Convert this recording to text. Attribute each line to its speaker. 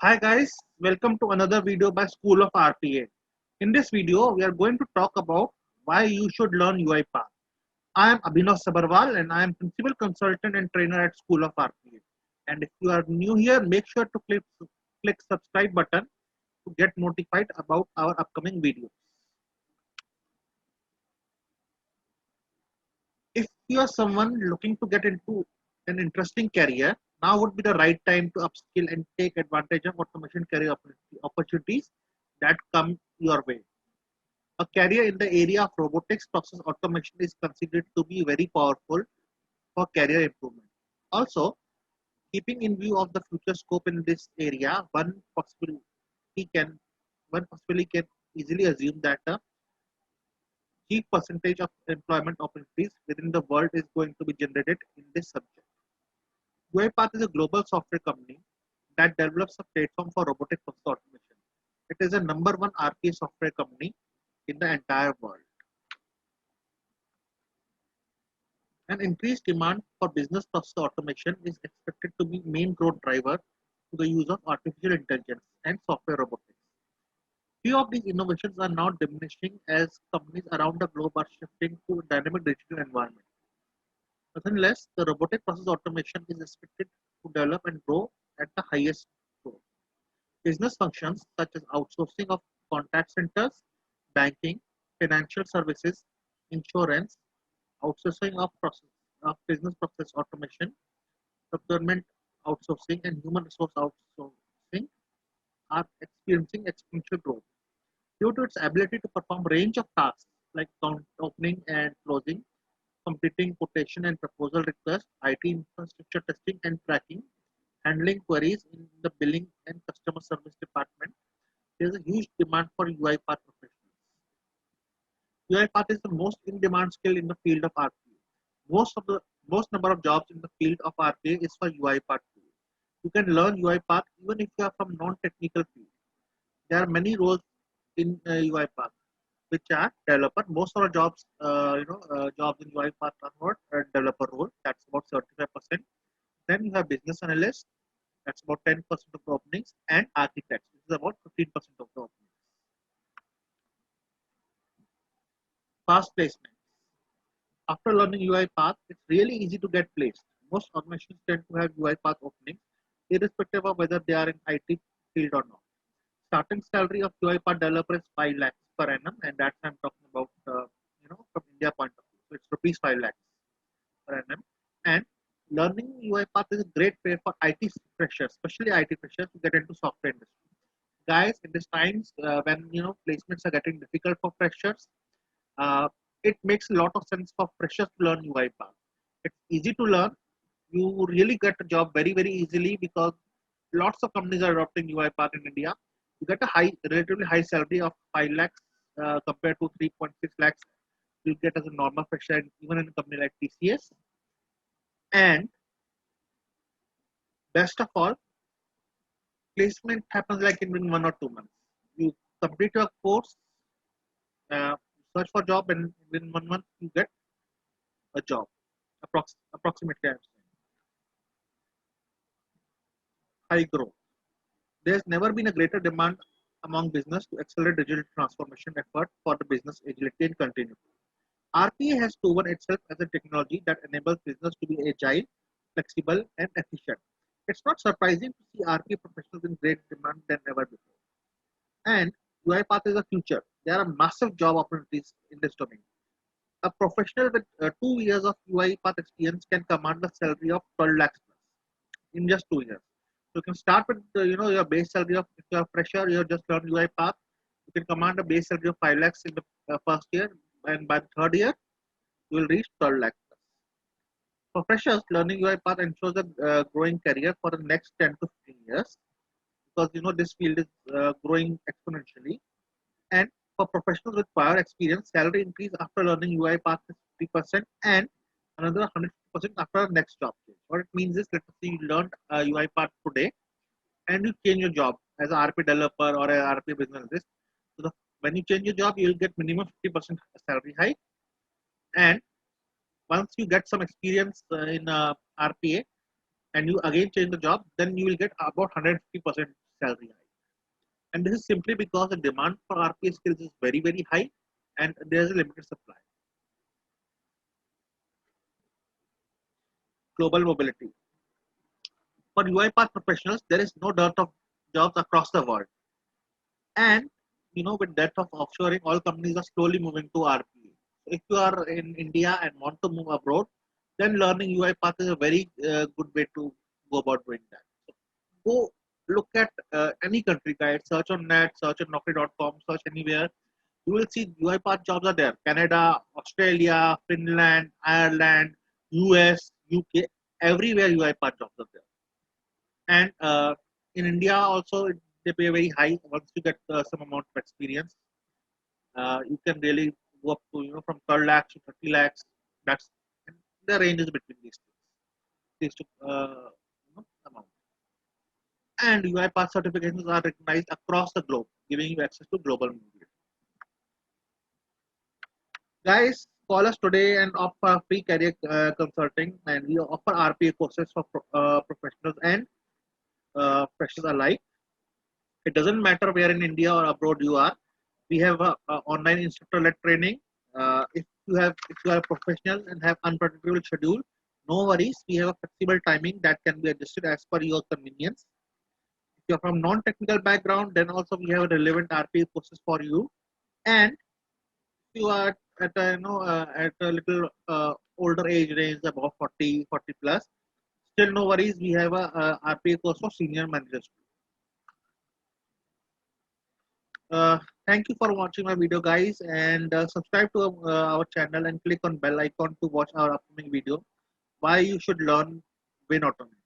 Speaker 1: Hi guys, welcome to another video by School of RPA. In this video, we are going to talk about why you should learn UiPath. I am Abhinav Sabarwal and I am Principal Consultant and Trainer at School of RPA. And if you are new here, make sure to click subscribe button to get notified about our upcoming videos. If you are someone looking to get into an interesting career, now would be the right time to upskill and take advantage of automation career opportunities that come your way. A career in the area of robotics process automation is considered to be very powerful for career improvement. Also, keeping in view of the future scope in this area, can one possibly can easily assume that a key percentage of employment opportunities within the world is going to be generated in this subject. UiPath is a global software company that develops a platform for robotic process automation. It is a number one RPA software company in the entire world. An increased demand for business process automation is expected to be main growth driver to the use of artificial intelligence and software robotics. Few of these innovations are now diminishing as companies around the globe are shifting to a dynamic digital environment. Nonetheless, the robotic process automation is expected to develop and grow at the highest growth. Business functions such as outsourcing of contact centers, banking, financial services, insurance, outsourcing of business process automation, procurement outsourcing, and human resource outsourcing are experiencing exponential growth. Due to its ability to perform range of tasks like count opening and closing, completing quotation and proposal requests, IT infrastructure testing and tracking, handling queries in the billing and customer service department, there is a huge demand for UiPath professionals. UiPath is the most in-demand skill in the field of RPA. Most number of jobs in the field of RPA is for UiPath tool. You can learn UiPath even if you are from non-technical field. There are many roles in UiPath, which are developer. Most of the jobs in UiPath are what developer role. That's about 75%. Then you have business analyst. That's about 10% of the openings, and architects, which is about 15% of the openings. Fast placement. After learning UiPath, it's really easy to get placed. Most organizations tend to have UiPath openings, irrespective of whether they are in IT field or not. Starting salary of UiPath developer is 5 lakhs per annum, and that's I'm talking about, from India point of view. So it's rupees 5 lakhs per annum. And learning UiPath is a great way for IT freshers, especially IT freshers, to get into software industry. Guys, in these times when placements are getting difficult for freshers, uh, it makes a lot of sense for freshers to learn UiPath. It's easy to learn. You really get a job very, very easily because lots of companies are adopting UiPath in India. You get a relatively high salary of 5 lakhs compared to 3.6 lakhs you get as a normal fresher, even in a company like TCS. And best of all, placement happens like in 1 or 2 months. You complete your course, uh, search for job, and within 1 month you get a job. Approximately, I'm saying. High growth. There's never been a greater demand among business to accelerate digital transformation effort for the business agility and continuity. RPA has proven itself as a technology that enables business to be agile, flexible, and efficient. It's not surprising to see RPA professionals in great demand than ever before. And UiPath is the future. There are massive job opportunities in this domain. A professional with 2 years of UiPath experience can command a salary of 12 lakhs plus in just 2 years. So you can start with your base salary of, if you're a fresher, you just learn UiPath. You can command a base salary of 5 lakhs in the first year, and by the third year you will reach 12 lakhs plus. For freshers, learning UiPath ensures a growing career for the next 10 to 15 years because this field is growing exponentially. And for professionals with prior experience, salary increase after learning UiPath is 50% and another 150% after the next job change. What it means is, let's say you learned UiPath today and you change your job as an RP developer or an RP business analyst. So when you change your job, you will get minimum 50% salary hike. And once you get some experience in RPA and you again change the job, then you will get about 150% salary hike. And this is simply because the demand for RPA skills is very, very high and there's a limited supply. Global mobility. For UiPath professionals, there is no dearth of jobs across the world. And with dearth of offshoring, all companies are slowly moving to RPA. So if you are in India and want to move abroad, then learning UiPath is a very good way to go about doing that. So go look at any country guide, search on net, search on Naukri.com, search anywhere. You will see UiPath jobs are there. Canada, Australia, Finland, Ireland, US, UK, everywhere UiPath jobs are there. And in India also they pay very high once you get some amount of experience. You can really go up to from 12 lakhs to 30 lakhs. That's the range is between these two amount. And UiPath certifications are recognized across the globe, giving you access to global mobility. Guys, call us today and offer free career consulting, and we offer RPA courses for professionals and freshers alike. It doesn't matter where in India or abroad you are. We have a online instructor-led training. If you are a professional and have unpredictable schedule, no worries. We have a flexible timing that can be adjusted as per your convenience. If you're from non-technical background, then also we have relevant RPA courses for you. And if you are at a at a little older age range, about 40 plus, still no worries. We have a RPA course for senior managers. Thank you for watching my video, guys, and subscribe to our channel and click on bell icon to watch our upcoming video. Why you should learn Win Automation.